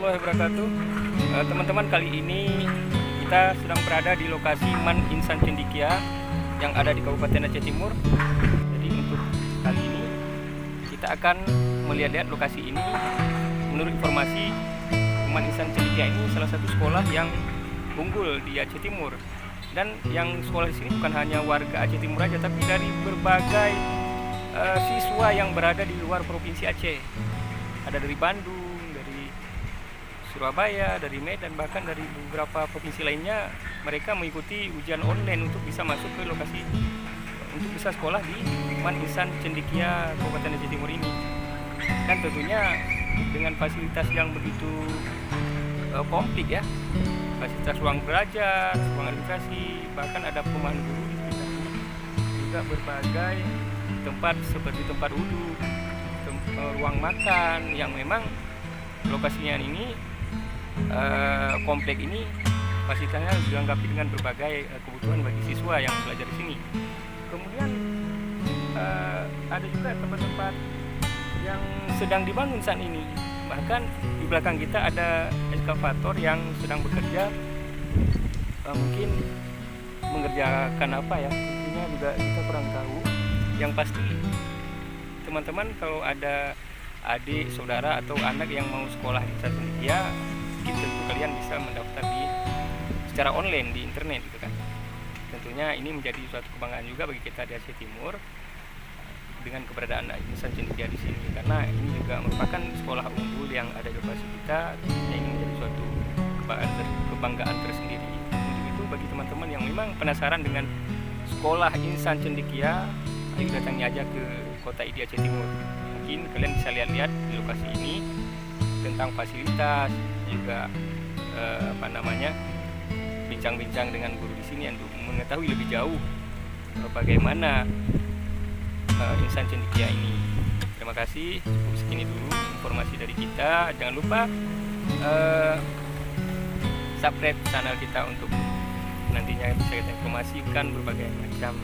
warahmatullahi wabarakatuh. Teman-teman, kali ini kita sedang berada di lokasi Man Insan Cendikia yang ada di Kabupaten Aceh Timur. Jadi untuk kali ini kita akan melihat-lihat lokasi ini. Menurut informasi, Man Insan Cendikia ini salah satu sekolah yang unggul di Aceh Timur. Dan yang sekolah di sini bukan hanya warga Aceh Timur aja, tapi dari berbagai siswa yang berada di luar provinsi Aceh. Ada dari Bandung, dari Surabaya, dari Medan, bahkan dari beberapa provinsi lainnya. Mereka mengikuti ujian online untuk bisa masuk ke lokasi, untuk bisa sekolah di Man Insan Cendikia Kabupaten Aceh Timur ini. Dan tentunya dengan fasilitas yang begitu komplit ya, fasilitas ruang belajar, ruang administrasi, bahkan ada perumahan guru di sekitarnya, juga berbagai tempat seperti tempat duduk, ruang makan yang memang lokasinya ini komplek ini fasilitasnya dilengkapi dengan berbagai kebutuhan bagi siswa yang belajar di sini. Kemudian ada juga tempat-tempat yang sedang dibangun saat ini. Bahkan di belakang kita ada eskavator yang sedang bekerja, mungkin mengerjakan apa ya, intinya juga kita kurang tahu. Yang pasti teman-teman, kalau ada adik, saudara, atau anak yang mau sekolah di Insan Cendikia, tentu kalian bisa mendaftar secara online di internet gitu kan. Tentunya ini menjadi suatu kebanggaan juga bagi kita di Aceh Timur dengan keberadaan Insan Cendikia di sini, karena ini juga merupakan sekolah unggul yang ada di lokasi kita. Ini menjadi suatu kebanggaan tersendiri. Untuk itu, bagi teman-teman yang memang penasaran dengan sekolah Insan Cendikia, ayo datangi aja ke kota Idi Aceh Timur. Mungkin kalian bisa lihat-lihat di lokasi ini tentang fasilitas, juga bincang-bincang dengan guru di sini untuk mengetahui lebih jauh bagaimana Insan Cendikia ini. Terima kasih, cukup segini dulu informasi dari kita. Jangan lupa subscribe channel kita untuk nantinya bisa kita informasikan berbagai macam